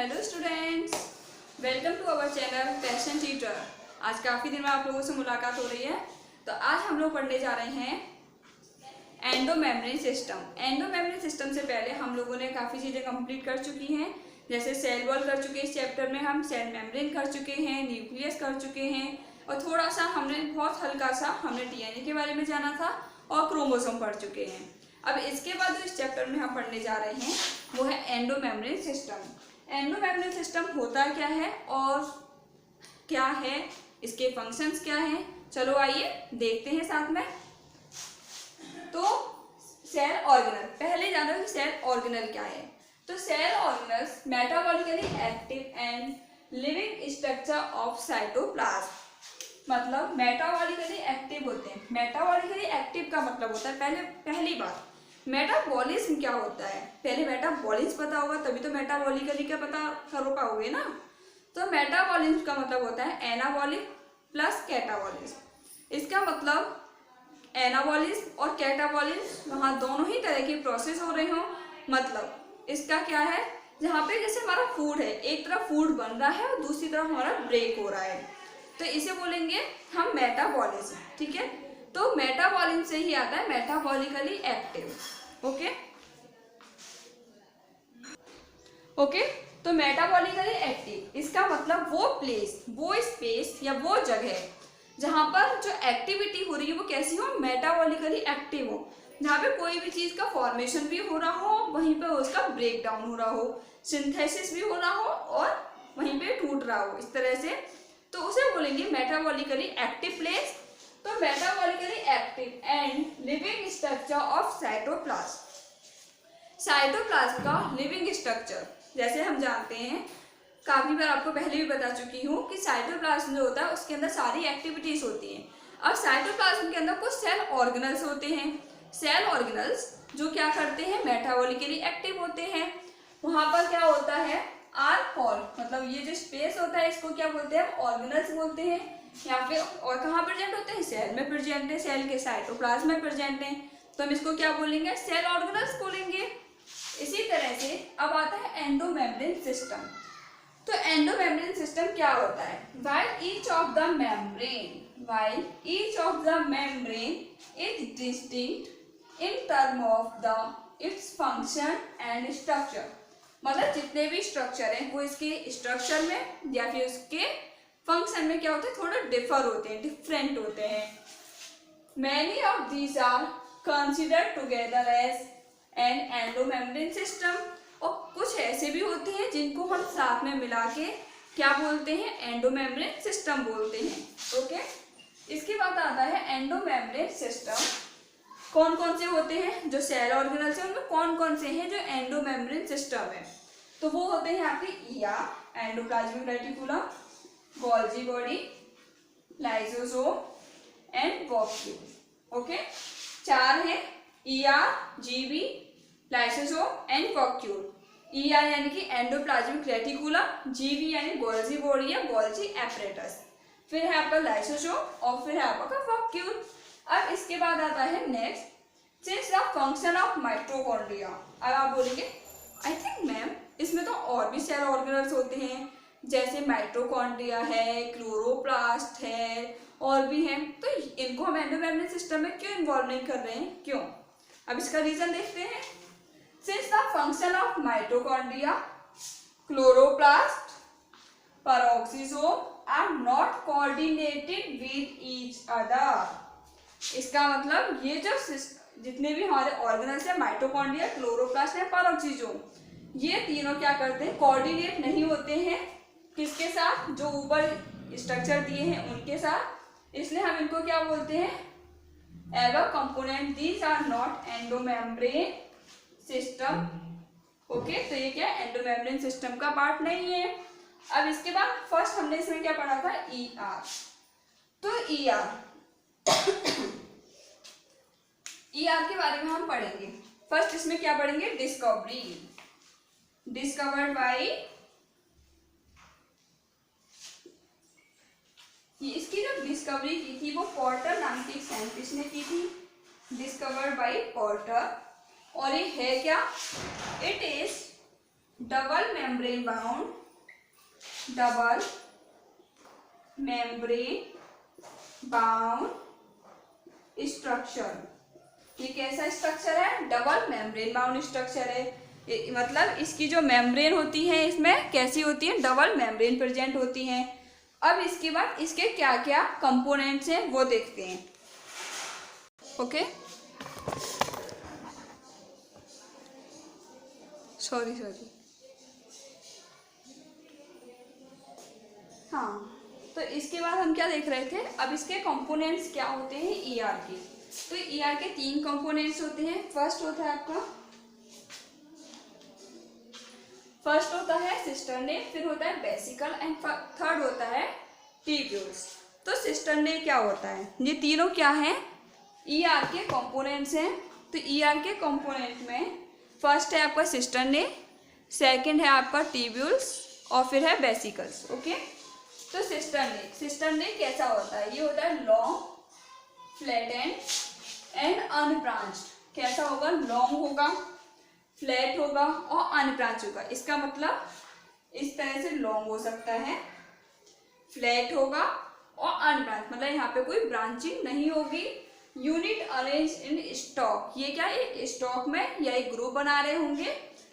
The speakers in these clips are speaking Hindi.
Hello students, welcome to our channel passion teacher. आज काफ़ी दिन में आप लोगों से मुलाकात हो रही है। तो आज हम लोग पढ़ने जा रहे हैं एंडोमेम्ब्रेन सिस्टम। एंडोमेम्ब्रेन सिस्टम से पहले हम लोगों ने काफ़ी चीज़ें कंप्लीट कर चुकी हैं, जैसे सेल वॉल कर चुके हैं, इस चैप्टर में हम सेल मेम्ब्रेन कर चुके हैं, न्यूक्लियस कर चुके हैं और थोड़ा सा हमने बहुत हल्का सा हमने डीएनए के बारे में जाना था और क्रोमोसोम पढ़ चुके हैं। अब इसके बाद जो इस चैप्टर में हम पढ़ने जा रहे हैं वो है एंडोमेम्ब्रेन सिस्टम। एंडोमेम्ब्रेन सिस्टम होता क्या है और क्या है, इसके फंक्शंस क्या हैं, चलो आइए देखते हैं साथ में। तो सेल ऑर्गेनल, पहले जानो कि सेल ऑर्गेनल क्या है। तो cell organelles metabolically active and living structure of cytoplasm, मतलब मेटाबॉलिकली एक्टिव होते हैं। मेटाबॉलिकली एक्टिव का मतलब होता है, पहली बात मेटाबॉलिज्म क्या होता है, पहले मेटाबॉलिज्म पता होगा तभी तो मेटाबॉलिकली क्या पता कर पाओगे ना। तो मेटाबॉलिज्म का मतलब होता है एनाबॉलिक प्लस कैटाबॉलिज्म। इसका मतलब एनाबॉलिज्म और कैटाबॉलिज्म वहाँ दोनों ही तरह के प्रोसेस हो रहे हो। मतलब इसका क्या है, जहाँ पे जैसे हमारा फूड है, एक तरफ फूड बन रहा है और दूसरी तरफ हमारा ब्रेक हो रहा है, तो इसे बोलेंगे हम मेटाबॉलिज्म। ठीक है, तो मेटाबॉलिज्म से ही आता है मेटाबॉलिकली एक्टिव। ओके, तो मेटाबॉलिकली एक्टिव इसका मतलब वो प्लेस, वो स्पेस या वो जगह जहाँ पर जो एक्टिविटी हो रही है वो कैसी हो, मेटाबॉलिकली एक्टिव हो, जहाँ पे कोई भी चीज़ का फॉर्मेशन भी हो रहा हो, वहीं पे उसका ब्रेक डाउन हो रहा हो, सिंथेसिस भी हो रहा हो और वहीं पे टूट रहा हो, इस तरह से, तो उसे बोलेंगे मेटाबॉलिकली एक्टिव प्लेस। तो metabolically active and living structure of cytoplasm. Cytoplasm का लिविंग स्ट्रक्चर जैसे हम जानते हैं, काफ़ी बार आपको पहले भी बता चुकी हूँ कि साइटोप्लाज्म जो होता है उसके अंदर सारी एक्टिविटीज़ होती हैं। अब साइटोप्लाज्म के अंदर कुछ सेल ऑर्गेनल्स होते हैं। सेल ऑर्गेनल्स जो क्या करते हैं, मेटाबॉलिकली एक्टिव होते हैं। वहाँ पर क्या होता है, आर पॉल, मतलब ये जो स्पेस होता है इसको क्या बोलते हैं, ऑर्गेनल्स बोलते हैं। या फिर और कहाँ प्रेजेंट होते हैं, सेल में प्रेजेंट है, सेल के साइटोप्लाज्म में प्रेजेंट है, तो हम इसको क्या बोलेंगे, सेल ऑर्गेनल्स बोलेंगे। इसी तरह से अब आता है एंडोमेम्ब्रेन सिस्टम। तो एंडोमेम्ब्रेन सिस्टम क्या होता है, while each of the membrane is distinct in term of its function and structure, मतलब जितने भी स्ट्रक्चर हैं वो इसके स्ट्रक्चर में या फिर उसके फंक्शन में क्या होते हैं, थोड़ा डिफर होते हैं, डिफरेंट होते हैं। Many of these are considered together as an endomembran system, और कुछ ऐसे भी होते हैं जिनको हम साथ में मिला के क्या बोलते हैं, एंडोमेम्ब्रेन सिस्टम बोलते हैं। ओके, इसके बाद आता है एंडोमेम्ब्रेन सिस्टम कौन कौन से होते हैं, जो सेल ऑर्गेनल्स हैं उनमें कौन कौन से हैं जो एंडोमेम्ब्रेन सिस्टम है। तो वो होते हैं आपके ER endoplasmic reticulum, Golgi body, lysosome and vacuole. Okay, चार है ER, GB, lysosome and vacuole. ER यानी कि एंडोप्लाज्मिक रेटिकुलम, जीबी यानी गोल्जी बॉडी या गोल्जी एपरेटस, फिर है आपका लाइसोसोम और फिर है आपका वॉक्यूल। अब इसके बाद आता है next, since the function of mitochondria. अब आप बोलेंगे आई थिंक मैम इसमें तो और भी सेल ऑर्गेनल्स होते हैं, जैसे माइटोकॉन्ड्रिया है, क्लोरोप्लास्ट है और भी हैं, तो इनको हम एंडोमेम्ब्रेन सिस्टम में क्यों इन्वॉल्व नहीं कर रहे हैं, क्यों? अब इसका रीजन देखते हैं। Since the function of mitochondria, chloroplast, peroxisome are not coordinated with each other. इसका मतलब ये जो जितने भी हमारे ऑर्गेनल्स हैं, माइटोकॉन्ड्रिया, क्लोरोप्लास्ट है, पेरोक्सिसोम, ये तीनों क्या करते हैं, कोऑर्डिनेट नहीं होते हैं किसके साथ, जो ऊपर स्ट्रक्चर दिए हैं उनके साथ, इसलिए हम इनको क्या बोलते हैं, ever component these are not endomembrane system. Okay, तो ये क्या एंडोमेम्ब्रेन सिस्टम का पार्ट नहीं है। अब इसके बाद फर्स्ट हमने इसमें क्या पढ़ा था, ईआर। तो ईआर ईआर के बारे में हम पढ़ेंगे। फर्स्ट इसमें क्या पढ़ेंगे, डिस्कवरी, डिस्कवर्ड बाय, इसकी जो डिस्कवरी की थी वो पोर्टर नाम के एक साइंटिस्ट ने की थी, डिस्कवर्ड बाय पोर्टर। और ये है क्या, it is double membrane bound structure. ये कैसा स्ट्रक्चर है? डबल मेम्ब्रेन बाउंड स्ट्रक्चर है। मतलब इसकी जो मेम्ब्रेन होती है इसमें कैसी होती है? डबल मेम्ब्रेन प्रेजेंट होती हैं। अब इसके बाद इसके क्या क्या कंपोनेंट्स हैं वो देखते हैं। ओके, सॉरी हाँ, तो इसके बाद हम क्या देख रहे थे? अब इसके कंपोनेंट्स क्या होते हैं ईआर के। तो ईआर के 3 कंपोनेंट्स होते हैं। फर्स्ट होता है सिस्टर्ने, फिर होता है वेसिकल एंड थर्ड होता है ट्यूब्यूल्स। तो सिस्टर्ने क्या होता है? ये तीनों क्या है? ईआर के कंपोनेंट्स हैं। तो ईआर के कंपोनेंट में फर्स्ट है आपका सिस्टर्ने, सेकंड है आपका ट्यूब्यूल्स और फिर है वेसिकल्स। ओके, तो सिस्टर्ने कैसा होता है? ये होता है लॉन्ग, फ्लैटेंड एंड अनब्रांच्ड। कैसा होगा? लॉन्ग होगा, फ्लैट होगा और अनब्रांच होगा। इसका मतलब इस तरह से लॉन्ग हो सकता है, फ्लैट होगा और अनब्रांच, मतलब यहाँ पे कोई ब्रांचिंग नहीं होगी। यूनिट अरेंज इन स्टॉक, ये क्या एक स्टॉक में या एक ग्रुप बना रहे होंगे,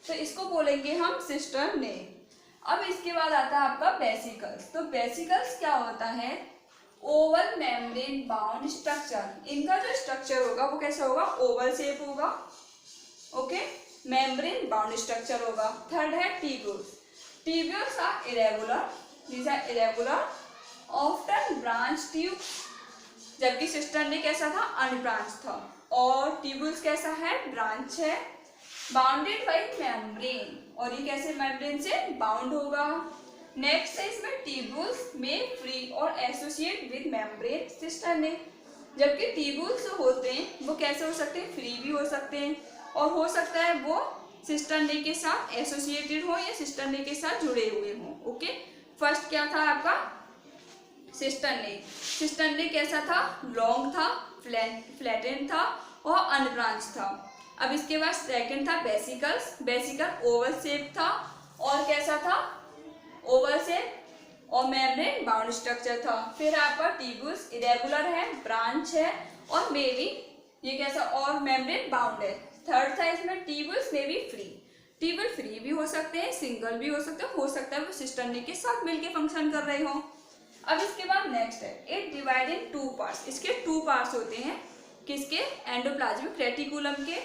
तो इसको बोलेंगे हम सिस्टर्ने। अब इसके बाद आता है आपका वेसिकल्स। तो वेसिकल्स क्या होता है? Oval membrane bound structure. इनका जो स्ट्रक्चर होगा वो कैसा होगा? ओवल शेप होगा। ओके, मेम्ब्रेन बाउंड स्ट्रक्चर होगा। थर्ड है tubules. Tubules are irregular, these are irregular often branch tube. जबकि सिस्टर्ने कैसा था? अनब्रांच था। और ट्यूब्यूल्स कैसा है? ब्रांच है। बाउंडेड बाई मेम्ब्रेन, और ये कैसे मेम्ब्रेन से बाउंड होगा। नेक्स्ट है इसमें ट्यूब्यूल्स में फ्री और एसोसिएट विद मेम्ब्रेन सिस्टर्ने। जबकि ट्यूब्यूल्स होते हैं वो कैसे हो सकते हैं? फ्री भी हो सकते हैं और हो सकता है वो सिस्टर्ने के साथ एसोसिएटेड हो या सिस्टर्ने के साथ जुड़े हुए हों। ओके, फर्स्ट क्या था आपका? सिस्टर्ने कैसा था? लॉन्ग था, फ्लैटेंड था और अनब्रांच था। अब इसके बाद सेकंड था वेसिकल ओवल शेप था और कैसा था? ओवल शेप और मेम्ब्रेन बाउंड स्ट्रक्चर था। फिर आपका ट्यूब्यूल्स इरेगुलर है, ब्रांच है और मे बी ये कैसा? और मेम्ब्रेन बाउंड है। थर्ड था इसमें tubules may be free. Tubule free भी हो सकते हैं, सिंगल भी हो सकता है वो सिस्टर्ने के साथ मिलके फंक्शन कर रहे हो। अब इसके बाद नेक्स्ट है इट डिवाइड इन 2 पार्ट्स। इसके 2 पार्ट्स होते हैं। किसके? एंडोप्लाज्मिक रेटिकुलम के।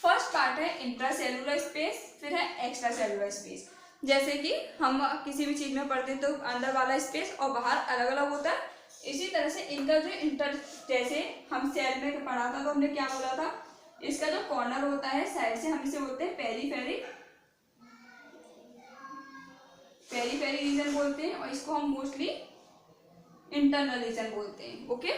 फर्स्ट पार्ट है इंट्रासेलुलर स्पेस, फिर है एक्स्ट्रा सेलुलर स्पेस। जैसे कि हम किसी भी चीज में पढ़ते हैं तो अंदर वाला स्पेस और बाहर अलग अलग होता है। इसी तरह से इनका जो जैसे हम सेल में पढ़ा था तो हमने क्या बोला था? इसका जो कॉर्नर होता है साइड से हम इसे बोलते हैं पेरीफेरी रीजन बोलते हैं और इसको हम मोस्टली इंटरनल रीजन बोलते हैं। ओके,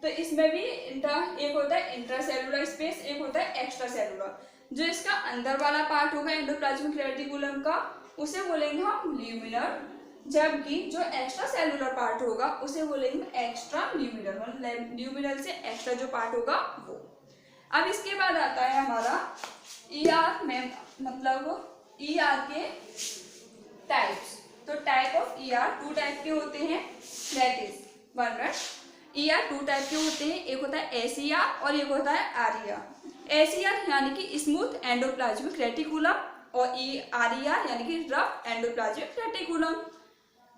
तो इसमें भी एक होता है इंट्रासेलुलर स्पेस, एक होता है एक्स्ट्रा सेलुलर। जो इसका अंदर वाला पार्ट होगा एंडोप्लाज्मिक रेटिकुलम का उसे बोलेंगे हम ल्यूमिनर, जबकि जो एक्स्ट्रा सेलुलर पार्ट होगा उसे बोलेंगे एक्स्ट्रा ल्यूमिनर। मतलब ल्यूमिनर से एक्स्ट्रा जो पार्ट होगा वो। अब इसके बाद आता है हमारा ईआर में, मतलब ईआर के टाइप्स। तो टाइप ऑफ ईआर 2 टाइप के होते हैं। That is 1 minute. ER 2 type के होते हैं। एक होता है एसीआर और एक होता है आरईआर। एसीआर यानी कि स्मूथ एंडोप्लाज्मिक रेटिकुलम और आरईआर यानी कि रफ एंडोप्लाज्मिक रेटिकुलम।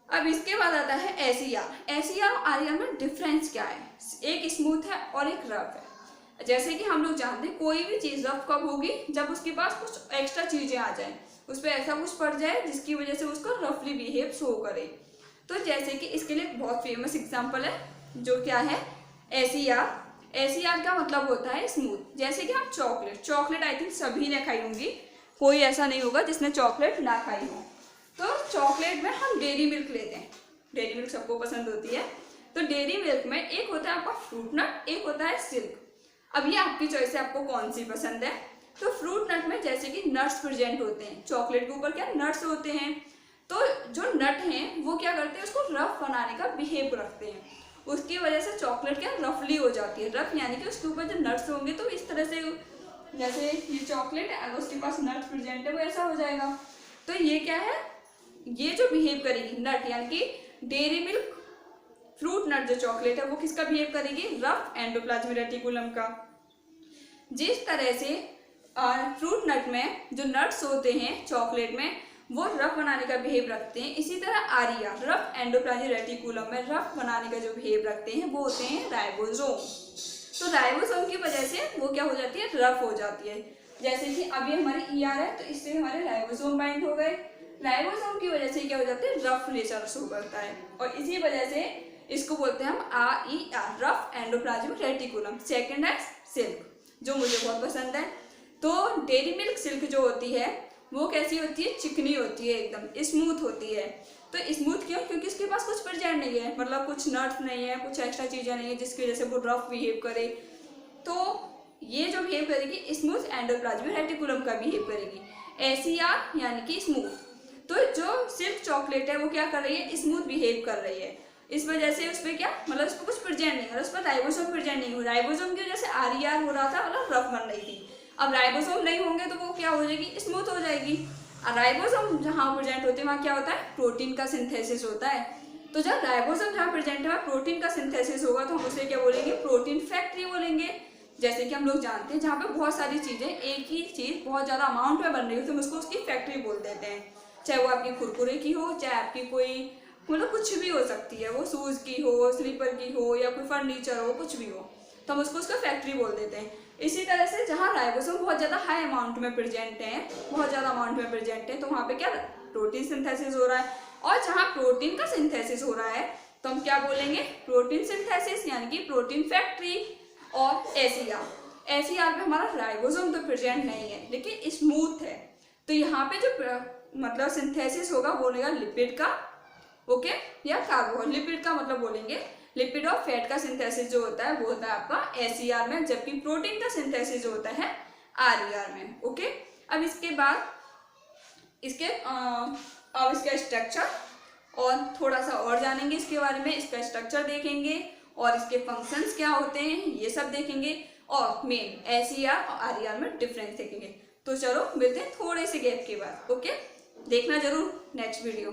अब इसके बाद आता है एसीआर। एसीआर और आरईआर में डिफरेंस क्या है? एक स्मूथ है और एक रफ है। जैसे कि हम लोग जानते हैं कोई भी चीज रफ कब होगी? जब उसके पास कुछ एक्स्ट्रा चीजें आ जाएं, उस पर ऐसा कुछ पड़ जाए जिसकी वजह से उसको रफली बिहेव शो करे। तो जैसे कि इसके लिए बहुत फेमस एग्जांपल है जो क्या है? एसीआर। एसीआर का मतलब होता है स्मूथ। जैसे कि हम चॉकलेट आई थिंक सभी ने खाई होंगी, कोई ऐसा नहीं होगा जिसने चॉकलेट ना खाई हो। तो चॉकलेट में हम डेयरी मिल्क लेते हैं, डेयरी मिल्क सबको पसंद होती है। तो डेयरी मिल्क में एक होता है आपका फ्रूट नट, एक होता है सिल्क। अब ये आपकी चॉइस है, आपको कौन सी पसंद है। तो फ्रूट नट में जैसे कि नट्स प्रेजेंट होते हैं, चॉकलेट के ऊपर क्या नट्स होते हैं। तो जो नट हैं वो क्या करते हैं? उसको रफ बनाने का बिहेव रखते हैं, उसकी वजह से चॉकलेट क्या रफली हो जाती है। रफ यानी कि उसके ऊपर जो नट्स होंगे तो इस तरह से, जैसे ये चॉकलेट है अगर उसके पास नट्स प्रेजेंट है वो ऐसा हो जाएगा। तो ये क्या है, ये जो बिहेव करेगी नट यानी कि डेयरी मिल्क फ्रूट नट जो चॉकलेट है वो किसका बिहेव करेगी, रफ एंडोप्लाज्मिक रेटिकुलम का। जिस तरह से फ्रूट नट में जो नट्स होते हैं चॉकलेट में वो रफ बनाने का बिहेव रखते हैं, इसी तरह आरिया रफ एंडोप्लाज्मिक रेटिकुलम में रफ बनाने का जो बिहेव रखते हैं वो होते हैं राइबोसोम। तो राइबोसोम की वजह से वो क्या हो जाती है, रफ हो जाती है। जैसे कि अभी हमारी ईआर है तो इससे हमारे राइबोसोम बाइंड हो गए, राइबोसोम की वजह से क्या हो जाता है, रफ नेचर शो करता है, और इसी वजह से इसको बोलते हैं हम RER rough endoplasmic reticulum. Second है सिल्क, जो मुझे बहुत पसंद है। तो डेयरी मिल्क सिल्क जो होती है वो कैसी होती है, चिकनी होती है, एकदम स्मूथ होती है। तो स्मूथ क्यों, क्योंकि इसके पास कुछ प्रेजेंट नहीं है, मतलब कुछ नट्स नहीं है, कुछ एक्स्ट्रा चीज़ें नहीं है जिसकी वजह से वो रफ बिहेव करे। तो ये जो बिहेव करेगी स्मूथ एंडोप्लाज्मिक रेटिकुलम का बिहेव करेगी, SER यानी कि स्मूथ। तो जो सिल्क चॉकलेट है वो क्या कर रही है, स्मूथ बिहेव कर रही है। इस वजह से उस पर क्या, मतलब उस पर कुछ प्रेजेंट नहीं है, उस पर राइबोसोम प्रेजेंट नहीं हो, राइबोसोम की वजह से RER हो रहा था, मतलब रफ बन रही थी। अब राइबोसोम नहीं होंगे तो वो क्या हो जाएगी, स्मूथ हो जाएगी। और राइबोसोम जहाँ प्रेजेंट होते हैं वहाँ क्या होता है, प्रोटीन का सिंथेसिस होता है। तो जब राइबोसोम जहाँ प्रेजेंट है वहाँ प्रोटीन का सिंथेसिस होगा तो हम उसे क्या बोलेंगे, प्रोटीन फैक्ट्री बोलेंगे। जैसे कि हम लोग जानते हैं जहाँ पे बहुत सारी चीज़ें एक ही चीज़ बहुत ज़्यादा अमाउंट में बन रही हो तो हम उसको उसकी फैक्ट्री बोल देते हैं। चाहे वो आपकी कुरकुरे की हो, चाहे आपकी कोई मतलब कुछ भी हो सकती है, वो शूज़ की हो, स्लीपर की हो, या कोई फर्नीचर हो, कुछ भी हो, तो हम उसको उसका फैक्ट्री बोल देते हैं। इसी तरह से जहाँ राइबोसोम बहुत ज़्यादा हाई अमाउंट में प्रेजेंट है, बहुत ज़्यादा अमाउंट में प्रेजेंट है, तो वहाँ पे क्या प्रोटीन सिंथेसिस हो रहा है। और जहाँ प्रोटीन का सिंथेसिस हो रहा है तो हम क्या बोलेंगे, प्रोटीन सिंथेसिस यानी कि प्रोटीन फैक्ट्री। और SER पे हमारा राइबोसोम तो प्रेजेंट नहीं है लेकिन स्मूथ है, तो यहाँ पे जो मतलब सिंथेसिस होगा वो होगा लिपिड का, ओके, या कार्बो। लिपिड का मतलब बोलेंगे लिपिड और फैट का सिंथेसिस जो होता है वो होता है आपका SER में, जबकि प्रोटीन का सिंथेसिस जो होता है RER में, ओके। अब इसके बाद अब इसका स्ट्रक्चर और थोड़ा सा और जानेंगे इसके बारे में, इसका स्ट्रक्चर देखेंगे और इसके फंक्शंस क्या होते हैं ये सब देखेंगे, और मेन SER और RER में डिफरेंस देखेंगे। तो चलो मिलते हैं थोड़े से गैप के बाद, ओके। देखना जरूर नेक्स्ट वीडियो।